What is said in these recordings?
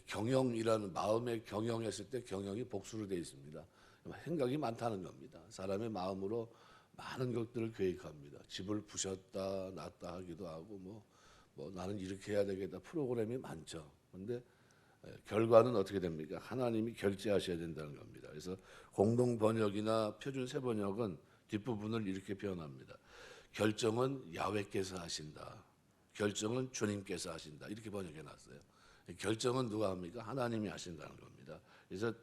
경영이라는 마음의 경영했을 때 경영이 복수로 되어 있습니다. 생각이 많다는 겁니다. 사람의 마음으로 많은 것들을 계획합니다. 집을 부셨다 놨다 하기도 하고 뭐 나는 이렇게 해야 되겠다 프로그램이 많죠. 그런데 결과는 어떻게 됩니까? 하나님이 결제하셔야 된다는 겁니다. 그래서 공동 번역이나 표준 세 번역은 뒷부분을 이렇게 표현합니다. 결정은 야훼께서 하신다. 결정은 주님께서 하신다. 이렇게 번역해 놨어요. 결정은 누가 합니까? 하나님이 하신다는 겁니다. 그래서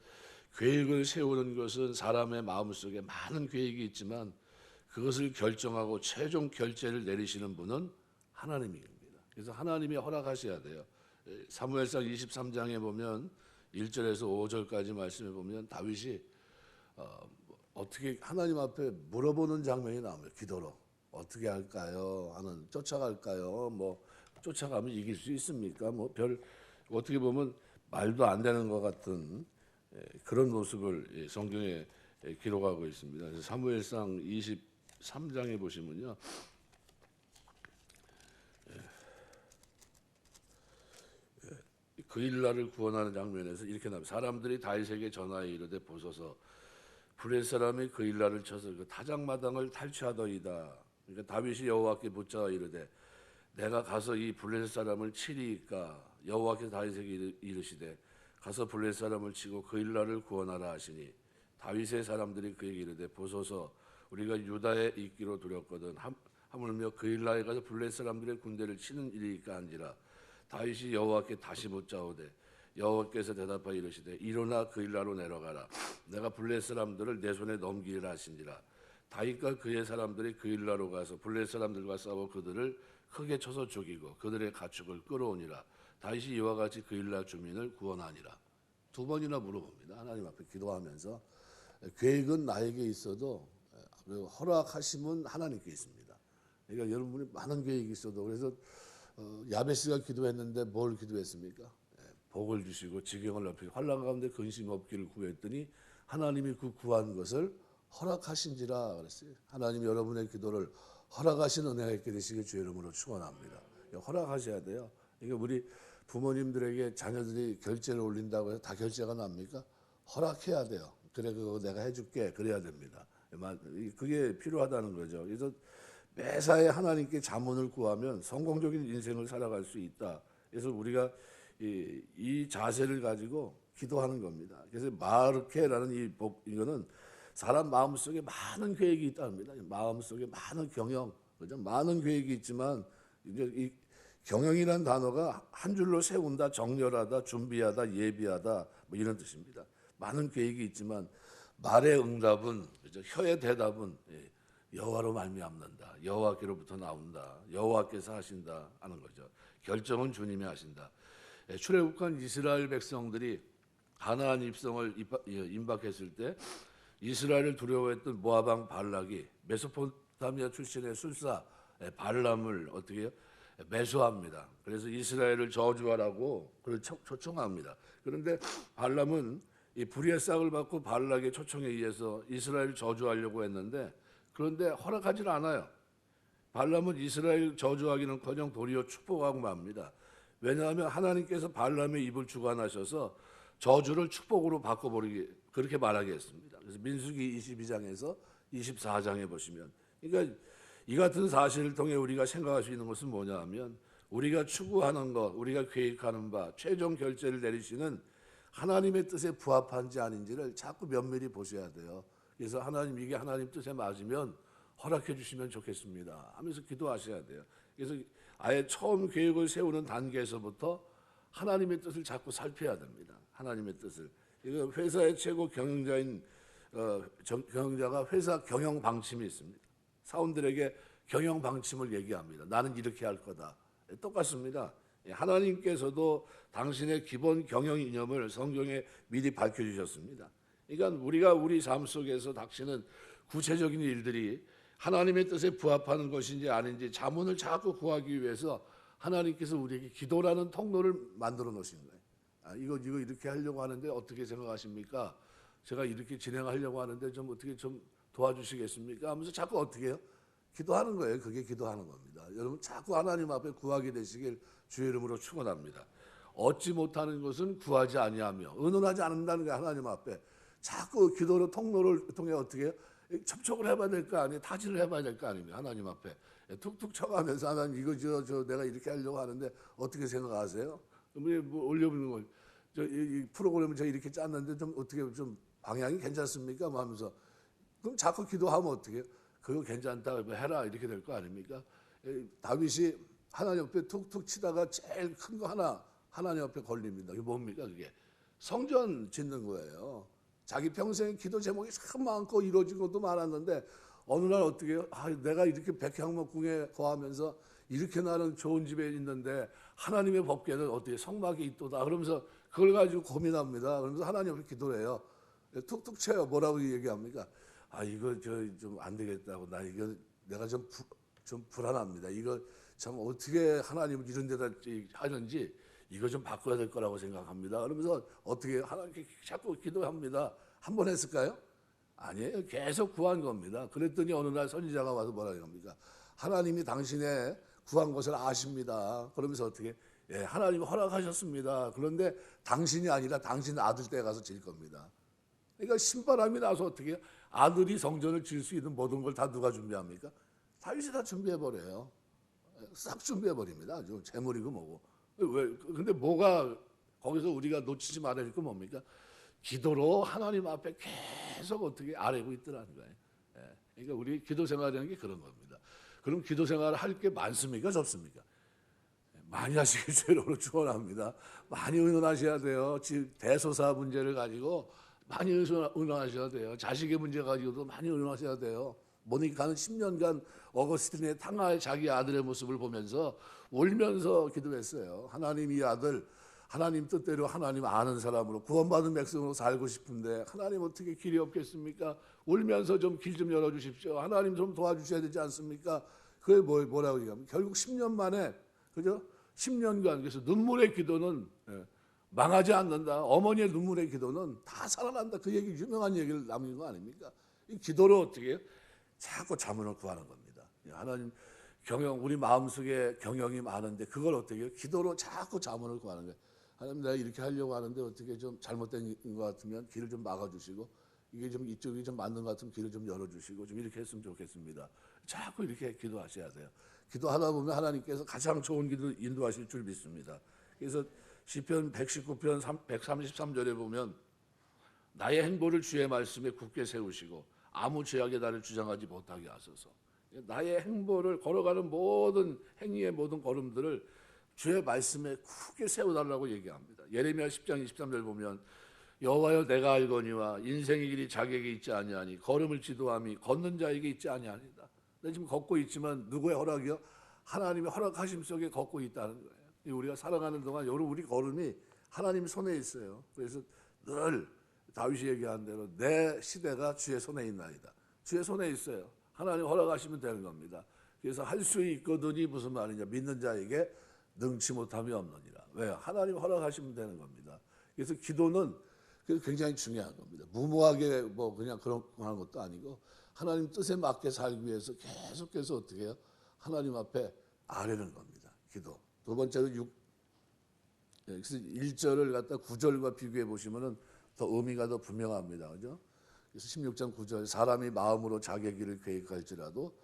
계획을 세우는 것은 사람의 마음속에 많은 계획이 있지만 그것을 결정하고 최종 결제를 내리시는 분은 하나님입니다. 그래서 하나님이 허락하셔야 돼요. 사무엘상 23장에 보면 1절에서 5절까지 말씀해 보면 다윗이 어떻게 하나님 앞에 물어보는 장면이 나옵니다. 기도로 어떻게 할까요? 하는 쫓아갈까요? 뭐 쫓아가면 이길 수 있습니까? 뭐 별 어떻게 보면 말도 안 되는 것 같은 그런 모습을 성경에 기록하고 있습니다. 그래서 사무엘상 23장에 보시면요. 그 일날을 구원하는 장면에서 이렇게 나옵니다. 사람들이 다윗에게 전하여 이르되 보소서 블레셋 사람이 그 일날을 쳐서 그 타작마당을 탈취하더이다. 그러니까 다윗이 여호와께 묻자 이르되 내가 가서 이 블레셋 사람을 치리이까 여호와께서 다윗에게 이르시되 가서 블레셋 사람을 치고 그 일날을 구원하라 하시니 다윗의 사람들이 그에게 이르되 보소서 우리가 유다에 있기로 두렵거든 하물며 그 일날에 가서 블레셋 사람들의 군대를 치는 일이니까 한지라 다윗이 여호와께 다시 묻자오되 여호와께서 대답하여 이르시되 일어나 그 일나로 내려가라 내가 블레셋 사람들을 내 손에 넘기리라 하신지라 다윗과 그의 사람들이 그 일나로 가서 블레셋 사람들과 싸워 그들을 크게 쳐서 죽이고 그들의 가축을 끌어오니라 다윗이 이와 같이 그 일날 주민을 구원하니라. 두 번이나 물어봅니다. 하나님 앞에 기도하면서 계획은 나에게 있어도 허락하심은 하나님께 있습니다. 그러니까 여러분이 많은 계획이 있어도 그래서 야베스가 기도했는데 뭘 기도했습니까? 복을 주시고 지경을 넓히고 환난 가운데 근심 없기를 구했더니 하나님이 그 구한 것을 허락하신지라 그랬어요. 하나님이 여러분의 기도를 허락하신 은혜가 있게 되시길 주의 이름으로 축원합니다. 허락하셔야 돼요. 이게 우리 부모님들에게 자녀들이 결제를 올린다고 해서 다 결제가 납니까? 허락해야 돼요. 그래 그거 내가 해줄게 그래야 됩니다. 그게 필요하다는 거죠. 그래서 매사에 하나님께 자문을 구하면 성공적인 인생을 살아갈 수 있다. 그래서 우리가 이 자세를 가지고 기도하는 겁니다. 그래서 마르케라는 이거는 사람 마음속에 많은 계획이 있답니다. 마음속에 많은 경영, 그죠? 많은 계획이 있지만 이제 이 경영이라는 단어가 한 줄로 세운다, 정렬하다, 준비하다, 예비하다 뭐 이런 뜻입니다. 많은 계획이 있지만 말의 응답은 그죠? 혀의 대답은 여호와로 말미암는다. 여호와께로부터 나온다. 여호와께서 하신다 하는 거죠. 결정은 주님이 하신다. 출애굽한 이스라엘 백성들이 가나안 입성을 임박했을 때 이스라엘을 두려워했던 모압 왕 발락이 메소포타미아 출신의 술사 발람을 어떻게 해요? 매수합니다. 그래서 이스라엘을 저주하라고 그를 초청합니다. 그런데 발람은 이 불의의 싹을 받고 발락의 초청에 의해서 이스라엘을 저주하려고 했는데 그런데 허락하지 않아요. 발람은 이스라엘 저주하기는커녕 도리어 축복하고 맙니다. 왜냐하면 하나님께서 발람의 입을 주관하셔서 저주를 축복으로 바꿔버리기 그렇게 말하게 했습니다. 그래서 민수기 22장에서 24장에 보시면 그러니까 이 같은 사실을 통해 우리가 생각할 수 있는 것은 뭐냐 하면 우리가 추구하는 것, 우리가 계획하는 바 최종 결제를 내리시는 하나님의 뜻에 부합한지 아닌지를 자꾸 면밀히 보셔야 돼요. 그래서 하나님 이게 하나님 뜻에 맞으면 허락해 주시면 좋겠습니다 하면서 기도하셔야 돼요. 그래서 아예 처음 계획을 세우는 단계에서부터 하나님의 뜻을 자꾸 살펴야 됩니다. 하나님의 뜻을. 이거 회사의 최고 경영자인 경영자가 회사 경영 방침이 있습니다. 사원들에게 경영 방침을 얘기합니다. 나는 이렇게 할 거다. 똑같습니다. 하나님께서도 당신의 기본 경영 이념을 성경에 미리 밝혀주셨습니다. 그러니까 우리가 우리 삶 속에서 닥치는 구체적인 일들이 하나님의 뜻에 부합하는 것인지 아닌지 자문을 자꾸 구하기 위해서 하나님께서 우리에게 기도라는 통로를 만들어 놓으신 거예요. 이거 이렇게 하려고 하는데 어떻게 생각하십니까? 제가 이렇게 진행하려고 하는데 좀 어떻게 좀 도와주시겠습니까? 하면서 자꾸 어떻게 해요? 기도하는 거예요. 그게 기도하는 겁니다. 여러분 자꾸 하나님 앞에 구하게 되시길 주의 이름으로 축원합니다. 얻지 못하는 것은 구하지 아니하며 의논하지 않는다는 게 하나님 앞에 자꾸 기도로 통로를 통해 어떻게 해요? 접촉을 해봐야 될 거 아니에요. 타진을 해봐야 될 거 아닙니까? 하나님 앞에 툭툭 쳐가면서 하나님 이거 저 내가 이렇게 하려고 하는데 어떻게 생각하세요? 뭐 올려보는 거, 이 프로그램을 제가 이렇게 짰는데 좀 어떻게 좀 방향이 괜찮습니까? 뭐 하면서 그럼 자꾸 기도하면 어떻게 해요? 그거 괜찮다 뭐 해라 이렇게 될 거 아닙니까? 다윗이 하나님 앞에 툭툭 치다가 제일 큰 거 하나 하나님 앞에 걸립니다. 이게 뭡니까 그게? 성전 짓는 거예요. 자기 평생 기도 제목이 참 많고 이루어진 것도 많았는데 어느 날 어떻게 해요? 내가 이렇게 백향목궁에 거하면서 이렇게 나는 좋은 집에 있는데 하나님의 법궤는 어떻게 성막이 있도다. 그러면서 그걸 가지고 고민합니다. 그러면서 하나님 앞에 기도를 해요. 툭툭 쳐요. 뭐라고 얘기합니까? 이거 좀 안 되겠다고. 내가 좀 불안합니다. 이거 참 어떻게 하나님을 이런 데다 하는지 이거 좀 바꿔야 될 거라고 생각합니다. 그러면서 어떻게 하나님께 자꾸 기도합니다. 한 번 했을까요? 아니에요. 계속 구한 겁니다. 그랬더니 어느 날 선지자가 와서 뭐라고 합니까? 하나님이 당신의 구한 것을 아십니다. 그러면서 어떻게? 하나님이 허락하셨습니다. 그런데 당신이 아니라 당신 아들 때 가서 질 겁니다. 그러니까 신바람이 나서 어떻게 아들이 성전을 질 수 있는 모든 걸 다 누가 준비합니까? 다윗이 다 준비해버려요. 싹 준비해버립니다. 아주 재물이고 뭐고. 근데 뭐가 거기서 우리가 놓치지 말아야 할 건 뭡니까? 기도로 하나님 앞에 계속 어떻게 아뢰고 있더라는 거예요. 그러니까 우리 기도 생활이라는 게 그런 겁니다. 그럼 기도 생활을 할 게 많습니까? 적습니까? 많이 하시길 주로 축원합니다. 많이 의논하셔야 돼요. 대소사 문제를 가지고 많이 의논하셔야 돼요. 자식의 문제 가지고도 많이 의논하셔야 돼요. 모니카는 10년간 어거스틴의 탕할 자기 아들의 모습을 보면서 울면서 기도했어요. 하나님 이 아들 하나님 뜻대로 하나님 아는 사람으로 구원받은 백성으로 살고 싶은데 하나님 어떻게 길이 없겠습니까? 울면서 좀 길 좀 열어주십시오. 하나님 좀 도와주셔야 되지 않습니까? 그게 뭐라고 얘기하면 결국 10년 만에 그죠? 10년간 그래서 눈물의 기도는 망하지 않는다. 어머니의 눈물의 기도는 다 살아난다. 그 얘기 유명한 얘기를 남긴 거 아닙니까? 이 기도를 어떻게 해요? 자꾸 자문을 구하는 겁니다. 하나님 우리 마음속에 경영이 많은데 그걸 어떻게 해요? 기도로 자꾸 자문을 구하는 거예요. 하나님 내가 이렇게 하려고 하는데 어떻게 좀 잘못된 것 같으면 길을 좀 막아주시고 이게 좀 이쪽이 좀 맞는 것 같으면 길을 좀 열어주시고 좀 이렇게 했으면 좋겠습니다. 자꾸 이렇게 기도하셔야 돼요. 기도하다 보면 하나님께서 가장 좋은 길로 인도하실 줄 믿습니다. 그래서 시편 119편 133절에 보면 나의 행보를 주의 말씀에 굳게 세우시고 아무 죄악의 나를 주장하지 못하게 하소서. 나의 행보를 걸어가는 모든 행위의 모든 걸음들을 주의 말씀에 굳게 세워달라고 얘기합니다. 예레미야 10장 23절 보면 여호와여 내가 알거니와 인생의 길이 자기에게 있지 아니하니 걸음을 지도함이 걷는 자에게 있지 아니하니다. 내가 지금 걷고 있지만 누구의 허락이요? 하나님의 허락하심 속에 걷고 있다는 거예요. 우리가 살아가는 동안 우리 걸음이 하나님 손에 있어요. 그래서 늘 다윗이 얘기한 대로 내 시대가 주의 손에 있나이다. 주의 손에 있어요. 하나님 허락하시면 되는 겁니다. 그래서 할 수 있거든이 무슨 말이냐? 믿는 자에게 능치 못함이 없느니라. 왜요? 하나님 허락하시면 되는 겁니다. 그래서 기도는 굉장히 중요한 겁니다. 무모하게 뭐 그냥 그런 하는 것도 아니고 하나님 뜻에 맞게 살기 위해서 계속해서 어떻게 해요? 하나님 앞에 아뢰는 겁니다. 기도. 두 번째로 1절을 갖다 9절과 비교해 보시면은 더 의미가 더 분명합니다. 그죠? 그래서 16장 9절 사람이 마음으로 자기의 길을 계획할지라도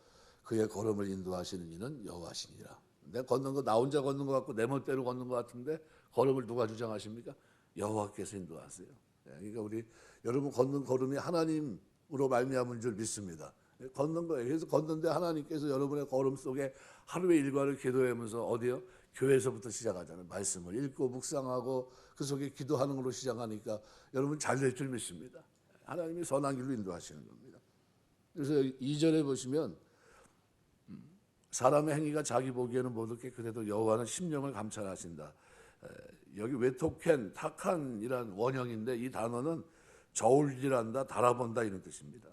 그의 걸음을 인도하시는 이는 여호와시니라. 내가 걷는 거 나 혼자 걷는 것 같고 내 멋대로 걷는 것 같은데 걸음을 누가 주장하십니까? 여호와께서 인도하세요. 그러니까 여러분 걷는 걸음이 하나님으로 말미암은 줄 믿습니다. 걷는 거예요. 그래서 걷는데 하나님께서 여러분의 걸음 속에 하루의 일과를 기도하면서 어디요? 교회에서부터 시작하잖아요. 말씀을 읽고 묵상하고 그 속에 기도하는 걸로 시작하니까 여러분 잘 될 줄 믿습니다. 하나님이 선한 길로 인도하시는 겁니다. 그래서 2절에 보시면 사람의 행위가 자기 보기에는 모독해 그래도 여호와는 심령을 감찰하신다. 여기 외토켄, 탁한이란 원형인데 이 단어는 저울질한다, 달아본다 이런 뜻입니다.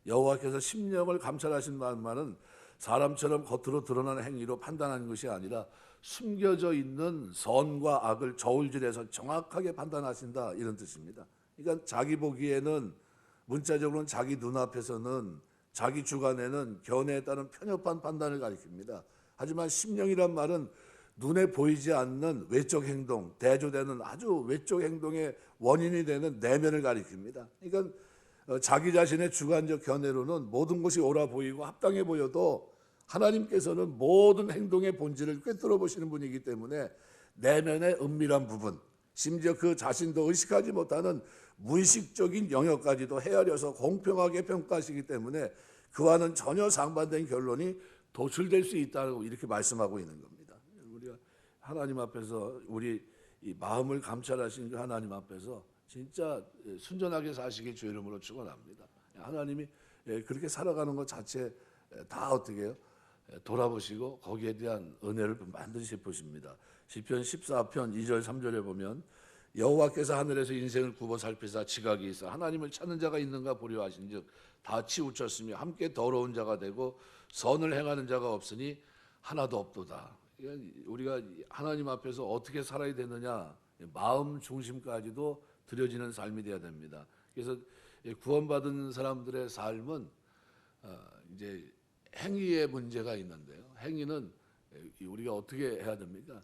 여호와께서 심령을 감찰하신 말은 사람처럼 겉으로 드러나는 행위로 판단하는 것이 아니라 숨겨져 있는 선과 악을 저울질해서 정확하게 판단하신다 이런 뜻입니다. 그러니까 자기 보기에는 문자적으로는 자기 눈앞에서는 자기 주관에는 견해에 따른 편협한 판단을 가리킵니다. 하지만 심령이란 말은 눈에 보이지 않는 외적 행동, 대조되는 아주 외적 행동의 원인이 되는 내면을 가리킵니다. 그러니까 자기 자신의 주관적 견해로는 모든 것이 옳아 보이고 합당해 보여도 하나님께서는 모든 행동의 본질을 꿰뚫어 보시는 분이기 때문에 내면의 은밀한 부분, 심지어 그 자신도 의식하지 못하는 무의식적인 영역까지도 헤아려서 공평하게 평가하시기 때문에 그와는 전혀 상반된 결론이 도출될 수 있다고 이렇게 말씀하고 있는 겁니다. 우리가 하나님 앞에서 우리 이 마음을 감찰하신 그 하나님 앞에서 진짜 순전하게 사시기 주 이름으로 축원합니다. 하나님이 그렇게 살아가는 것 자체 다 어떻게 해요? 돌아보시고 거기에 대한 은혜를 반드시 베푸십니다. 시편 14편 2절 3절에 보면 여호와께서 하늘에서 인생을 굽어 살피사 지각이 있어 하나님을 찾는 자가 있는가 보려 하신즉 다 치우쳤으며 함께 더러운 자가 되고 선을 행하는 자가 없으니 하나도 없도다. 우리가 하나님 앞에서 어떻게 살아야 되느냐, 마음 중심까지도 드려지는 삶이 되어야 됩니다. 그래서 구원받은 사람들의 삶은 이제 행위의 문제가 있는데요. 행위는 우리가 어떻게 해야 됩니까?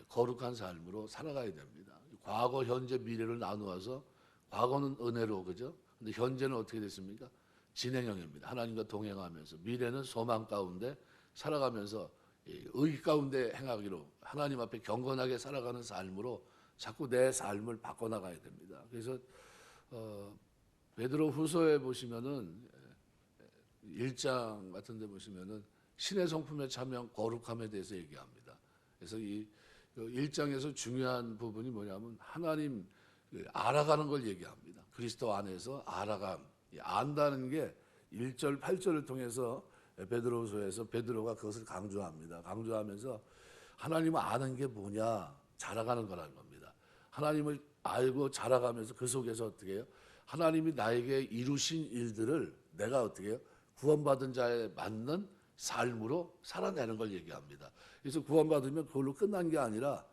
거룩한 삶으로 살아가야 됩니다. 과거, 현재, 미래를 나누어서 과거는 은혜로 그죠? 근데 현재는 어떻게 됐습니까? 진행형입니다. 하나님과 동행하면서 미래는 소망 가운데 살아가면서 의 가운데 행하기로 하나님 앞에 경건하게 살아가는 삶으로 자꾸 내 삶을 바꿔나가야 됩니다. 그래서 베드로 후서에 보시면은 1장 같은 데 보시면은 신의 성품에 참여한 거룩함에 대해서 얘기합니다. 그래서 이 1장에서 중요한 부분이 뭐냐면 하나님 알아가는 걸 얘기합니다. 그리스도 안에서 알아감, 안다는 게 1절 8절을 통해서 베드로후서에서 베드로가 그것을 강조합니다. 강조하면서 하나님을 아는 게 뭐냐? 자라가는 거라는 겁니다. 하나님을 알고 자라가면서 그 속에서 어떻게 해요? 하나님이 나에게 이루신 일들을 내가 어떻게 해요? 구원받은 자에 맞는 삶으로 살아내는 걸 얘기합니다. 그래서 구원받으면 그걸로 끝난 게 아니라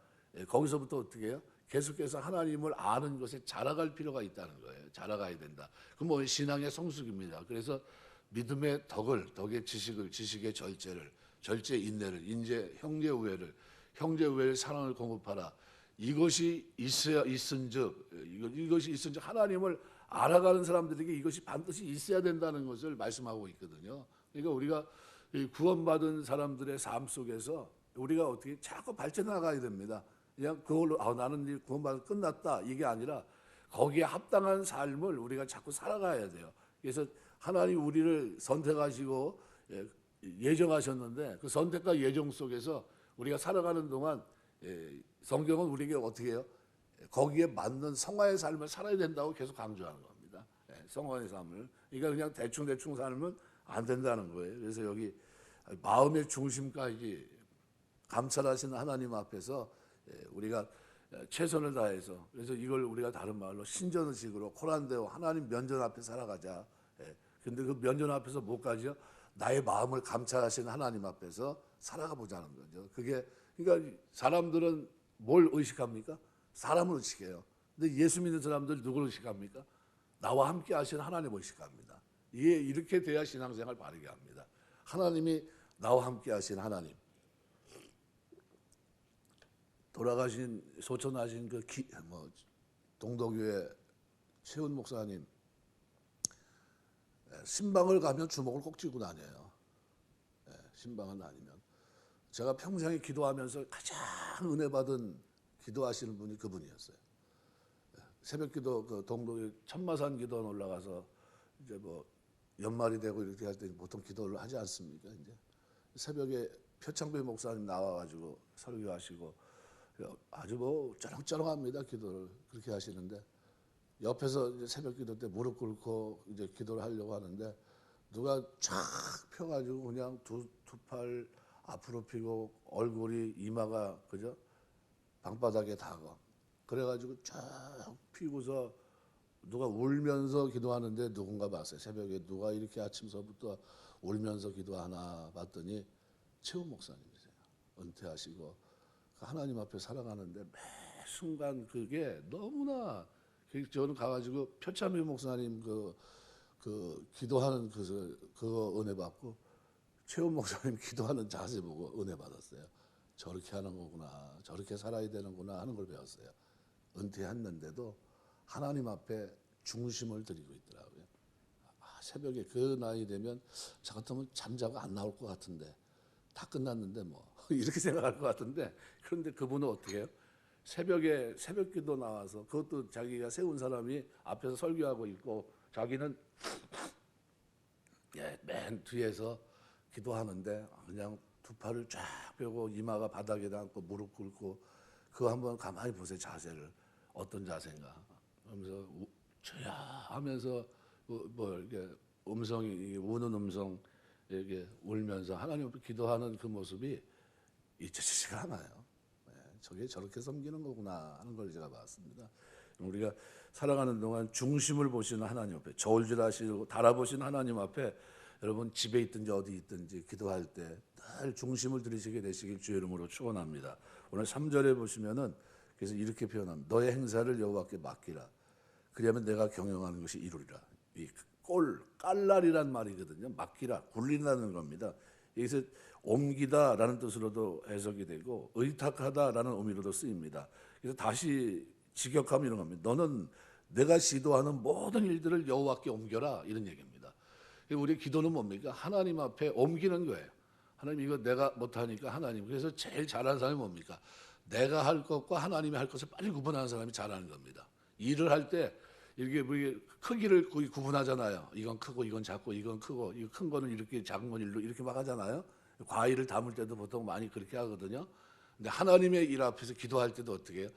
거기서부터 어떻게 해요? 계속해서 하나님을 아는 것에 자라갈 필요가 있다는 거예요. 자라가야 된다. 그건 뭐 신앙의 성숙입니다. 그래서 믿음의 덕의 지식을, 지식의 절제를, 절제 인내를, 인제 형제 우애를 사랑을 공급하라. 이것이 있은즉 하나님을 알아가는 사람들에게 이것이 반드시 있어야 된다는 것을 말씀하고 있거든요. 그러니까 우리가 구원받은 사람들의 삶 속에서 우리가 어떻게 자꾸 발전해 나가야 됩니다. 그냥 그걸로 나는 구원받아 끝났다 이게 아니라 거기에 합당한 삶을 우리가 자꾸 살아가야 돼요. 그래서 하나님 우리를 선택하시고 예정하셨는데 그 선택과 예정 속에서 우리가 살아가는 동안 성경은 우리에게 어떻게 해요? 거기에 맞는 성화의 삶을 살아야 된다고 계속 강조하는 겁니다. 성화의 삶을. 그러니까 그냥 대충 살면 안 된다는 거예요. 그래서 여기 마음의 중심까지 감찰하시는 하나님 앞에서 우리가 최선을 다해서 그래서 이걸 우리가 다른 말로 신전의식으로 코란데오 하나님 면전 앞에 살아가자. 근데 그 면전 앞에서 뭐까지요? 나의 마음을 감찰하시는 하나님 앞에서 살아가 보자는 거죠. 그게 그러니까 사람들은 뭘 의식합니까? 사람을 의식해요. 근데 예수 믿는 사람들 누구를 의식합니까? 나와 함께 하시는 하나님을 의식합니다. 이렇게 돼야 신앙생활 바르게 합니다. 하나님이 나와 함께 하시는 하나님. 돌아가신 소천하신 동덕교회 최훈 목사님 신방을 가면 주먹을 꼭 쥐고 다녀요. 신방은 아니면 제가 평생에 기도하면서 가장 은혜 받은 기도하시는 분이 그분이었어요. 새벽기도 그 동덕 천마산 기도원 올라가서 이제 뭐 연말이 되고 이렇게 할 때 보통 기도를 하지 않습니까? 이제 새벽에 표창배 목사님 나와가지고 설교하시고 아주 뭐 쩌렁쩌렁합니다. 기도를 그렇게 하시는데 옆에서 이제 새벽기도 때 무릎 꿇고 이제 기도를 하려고 하는데 누가 쫙 펴가지고 그냥 두 팔 앞으로 펴고 얼굴이 이마가 그죠 방바닥에 닿아. 그래가지고 쫙 피고서 누가 울면서 기도하는데 누군가 봤어요. 새벽에 누가 이렇게 아침서부터 울면서 기도하나 봤더니 최훈 목사님이세요. 은퇴하시고 하나님 앞에 살아가는데 매 순간 그게 너무나 저는 가가지고 표참희 목사님 그 기도하는 그거 은혜 받고 최훈 목사님 기도하는 자세 보고 은혜 받았어요. 저렇게 하는 거구나, 저렇게 살아야 되는구나 하는 걸 배웠어요. 은퇴했는데도 하나님 앞에 중심을 드리고 있더라고요. 새벽에 그 나이 되면 저 같으면 잠자고 안 나올 것 같은데 다 끝났는데 뭐 이렇게 생각할 것 같은데, 그런데 그분은 어떻게 해요? 새벽에 새벽기도 나와서, 그것도 자기가 세운 사람이 앞에서 설교하고 있고 자기는 맨 뒤에서 기도하는데 그냥 두 팔을 쫙 펴고 이마가 바닥에 닿고 무릎 꿇고, 그거 한번 가만히 보세요. 자세를 어떤 자세인가 하면서 저야 하면서 뭐 이렇게 음성이 우는 음성 이렇게 울면서 하나님 앞에 기도하는 그 모습이 잊혀지지가 않아요. 저게 저렇게 섬기는 거구나 하는 걸 제가 봤습니다. 우리가 살아가는 동안 중심을 보시는 하나님 앞에, 저울질하시고 달아보시는 하나님 앞에 여러분 집에 있든지 어디 있든지 기도할 때 늘 중심을 들이시게 되시길 주의 이름으로 축원합니다. 오늘 3절에 보시면은 그래서 이렇게 표현합니다. 너의 행사를 여호와께 맡기라. 그러면 내가 경영하는 것이 이루리라. 이 깔날이란 말이거든요. 맡기라, 굴린다는 겁니다. 여기서 옮기다라는 뜻으로도 해석이 되고 의탁하다라는 의미로도 쓰입니다. 그래서 다시 직역하면 이런 겁니다. 너는 내가 시도하는 모든 일들을 여호와께 옮겨라, 이런 얘기입니다. 우리 기도는 뭡니까? 하나님 앞에 옮기는 거예요. 하나님 이거 내가 못하니까 하나님. 그래서 제일 잘하는 사람이 뭡니까? 내가 할 것과 하나님이 할 것을 빨리 구분하는 사람이 잘하는 겁니다. 일을 할 때 이렇게 뭐 크기를 구분하잖아요. 이건 크고 이건 작고 이건 크고, 이거 큰 거는 이렇게 작은 건 일로 이렇게 막 하잖아요. 과일을 담을 때도 보통 많이 그렇게 하거든요. 근데 하나님의 일 앞에서 기도할 때도 어떻게 해요?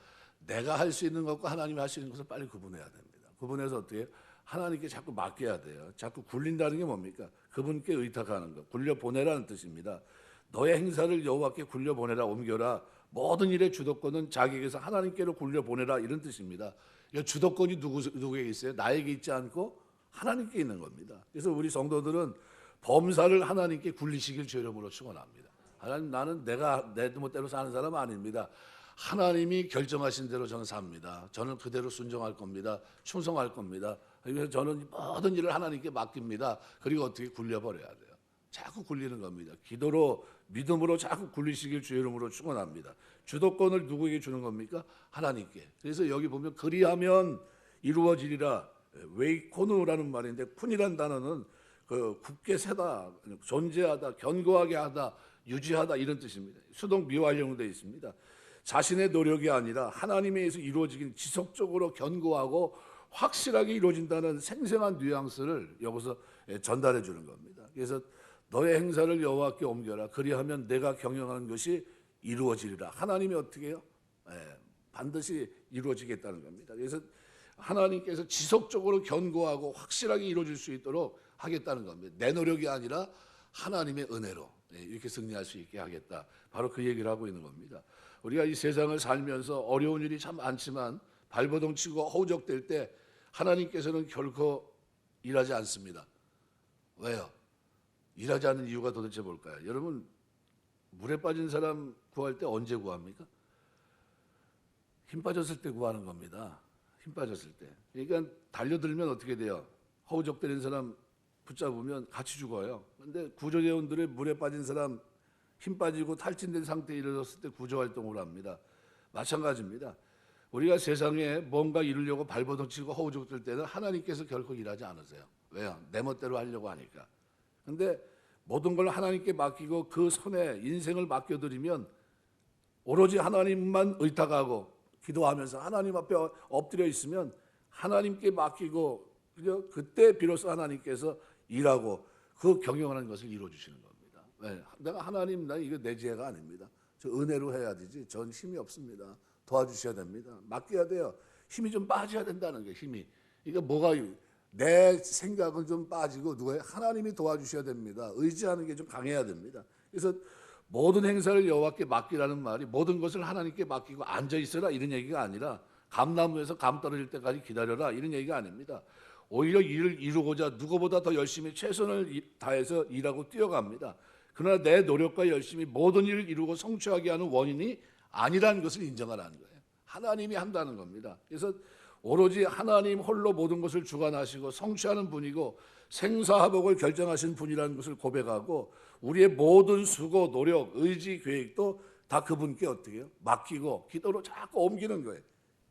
내가 할 수 있는 것과 하나님이 할 수 있는 것을 빨리 구분해야 됩니다. 구분해서 어떻게 해요? 하나님께 자꾸 맡겨야 돼요. 자꾸 굴린다는 게 뭡니까? 그분께 의탁하는 것, 굴려보내라는 뜻입니다. 너의 행사를 여호와께 굴려보내라, 옮겨라. 모든 일의 주도권은 자기에게서 하나님께로 굴려보내라, 이런 뜻입니다. 이 주도권이 누구에게 있어요? 나에게 있지 않고 하나님께 있는 겁니다. 그래서 우리 성도들은 범사를 하나님께 굴리시길 주의 이름으로 축원합니다. 하나님, 나는 내가 내 멋대로 사는 사람 아닙니다. 하나님이 결정하신 대로 저는 삽니다. 저는 그대로 순종할 겁니다. 충성할 겁니다. 그래서 저는 모든 일을 하나님께 맡깁니다. 그리고 어떻게 굴려버려야 돼요. 자꾸 굴리는 겁니다. 기도로, 믿음으로 자꾸 굴리시길 주의 이름으로 축원합니다. 주도권을 누구에게 주는 겁니까? 하나님께. 그래서 여기 보면 그리하면 이루어지리라. 웨이코누라는 말인데, 쿤이란 단어는 그 굳게 세다, 존재하다, 견고하게 하다, 유지하다, 이런 뜻입니다. 수동 미완료로 되어 있습니다. 자신의 노력이 아니라 하나님에 의해서 이루어지긴 지속적으로 견고하고 확실하게 이루어진다는 생생한 뉘앙스를 여기서 전달해 주는 겁니다. 그래서 너의 행사를 여호와께 옮겨라. 그리하면 내가 경영하는 것이 이루어지리라. 하나님이 어떻게 해요? 반드시 이루어지겠다는 겁니다. 그래서 하나님께서 지속적으로 견고하고 확실하게 이루어질 수 있도록 하겠다는 겁니다. 내 노력이 아니라 하나님의 은혜로 이렇게 승리할 수 있게 하겠다. 바로 그 얘기를 하고 있는 겁니다. 우리가 이 세상을 살면서 어려운 일이 참 많지만 발버둥 치고 허우적댈 때 하나님께서는 결코 일하지 않습니다. 왜요? 일하지 않는 이유가 도대체 뭘까요? 여러분, 물에 빠진 사람 구할 때 언제 구합니까? 힘 빠졌을 때 구하는 겁니다. 힘 빠졌을 때. 그러니까 달려들면 어떻게 돼요? 허우적대는 사람 붙잡으면 같이 죽어요. 그런데 구조대원들이 물에 빠진 사람 힘 빠지고 탈진된 상태에 이르렀을 때 구조활동을 합니다. 마찬가지입니다. 우리가 세상에 뭔가 이루려고 발버둥 치고 허우적댈 때는 하나님께서 결코 일하지 않으세요. 왜요? 내 멋대로 하려고 하니까. 그런데 모든 걸 하나님께 맡기고 그 손에 인생을 맡겨드리면 오로지 하나님만 의탁하고 기도하면서 하나님 앞에 엎드려 있으면 하나님께 맡기고 그때 비로소 하나님께서 일하고 그 경영하는 것을 이루어 주시는 겁니다. 네, 내가 하나님, 나 이거 내 지혜가 아닙니다. 저 은혜로 해야 되지. 전 힘이 없습니다. 도와주셔야 됩니다. 맡겨야 돼요. 힘이 좀 빠져야 된다는 게 힘이. 이게 뭐가 내 생각은 좀 빠지고 누가 하나님이 도와주셔야 됩니다. 의지하는 게 좀 강해야 됩니다. 그래서 모든 행사를 여호와께 맡기라는 말이 모든 것을 하나님께 맡기고 앉아 있어라 이런 얘기가 아니라 감나무에서 감 떨어질 때까지 기다려라 이런 얘기가 아닙니다. 오히려 일을 이루고자 누구보다 더 열심히 최선을 다해서 일하고 뛰어갑니다. 그러나 내 노력과 열심히 모든 일을 이루고 성취하게 하는 원인이 아니라는 것을 인정하라는 거예요. 하나님이 한다는 겁니다. 그래서 오로지 하나님 홀로 모든 것을 주관하시고 성취하는 분이고 생사화복을 결정하신 분이라는 것을 고백하고 우리의 모든 수고, 노력, 의지, 계획도 다 다 그분께 어떻게 해요? 맡기고 기도로 자꾸 옮기는 거예요.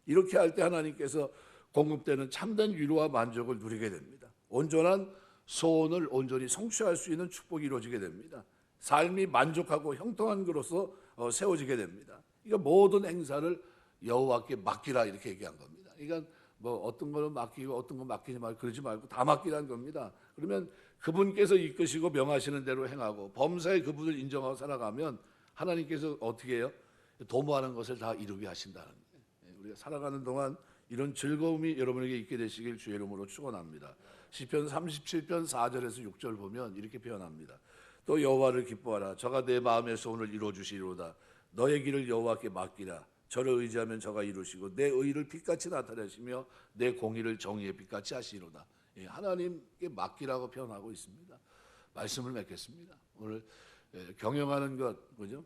이렇게 할 때 하나님께서 공급되는 참된 위로와 만족을 누리게 됩니다. 온전한 소원을 온전히 성취할 수 있는 축복이 이루어지게 됩니다. 삶이 만족하고 형통한 것으로 세워지게 됩니다. 그러니까 모든 행사를 여호와께 맡기라 이렇게 얘기한 겁니다. 그러니까 뭐 어떤 거는 맡기고 어떤 거 맡기지 말고 그러지 말고 다 맡기라는 겁니다. 그러면 그분께서 이끄시고 명하시는 대로 행하고 범사에 그분을 인정하고 살아가면 하나님께서 어떻게 해요? 도모하는 것을 다 이루게 하신다는 거예요. 우리가 살아가는 동안 이런 즐거움이 여러분에게 있게 되시길 주의 이름으로 축원합니다. 시편 37편 4절에서 6절 보면 이렇게 표현합니다. 또 여호와를 기뻐하라. 저가 내 마음의 소원을 이루어 주시리로다. 너의 길을 여호와께 맡기라. 저를 의지하면 저가 이루시고 내 의를 빛같이 나타내시며 내 공의를 정의의 빛같이 하시리로다. 하나님께 맡기라고 표현하고 있습니다. 말씀을 맺겠습니다. 오늘 경영하는 것 그죠?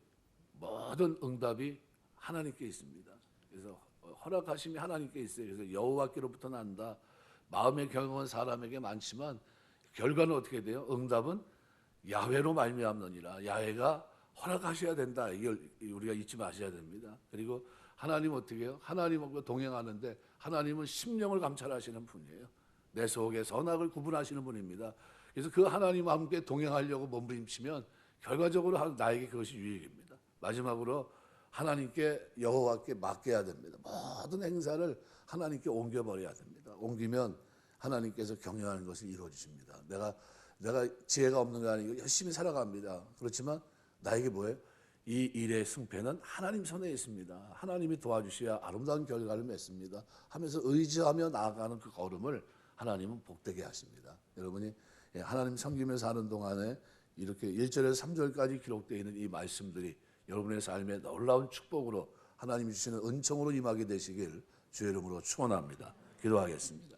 모든 응답이 하나님께 있습니다. 그래서 허락하심이 하나님께 있어요. 그래서 여호와께로부터 난다. 마음의 경영은 사람에게 많지만 결과는 어떻게 돼요? 응답은 야훼로 말미암느니라. 야훼가 허락하셔야 된다. 이걸 우리가 잊지 마셔야 됩니다. 그리고 하나님 어떻게 해요? 하나님과 동행하는데 하나님은 심령을 감찰하시는 분이에요. 내 속의 선악을 구분하시는 분입니다. 그래서 그 하나님과 함께 동행하려고 몸부림치면 결과적으로 나에게 그것이 유익입니다. 마지막으로 하나님께 여호와께 맡겨야 됩니다. 모든 행사를 하나님께 옮겨버려야 됩니다. 옮기면 하나님께서 경영하는 것을 이루어 주십니다. 내가 지혜가 없는 게 아니고 열심히 살아갑니다. 그렇지만 나에게 뭐예요? 이 일의 승패는 하나님 손에 있습니다. 하나님이 도와주셔야 아름다운 결과를 맺습니다. 하면서 의지하며 나아가는 그 걸음을 하나님은 복되게 하십니다. 여러분이 하나님 섬기면서 하는 동안에 이렇게 1절에서 3절까지 기록되어 있는 이 말씀들이 여러분의 삶에 놀라운 축복으로 하나님이 주시는 은총으로 임하게 되시길 주의 이름으로 축원합니다. 기도하겠습니다.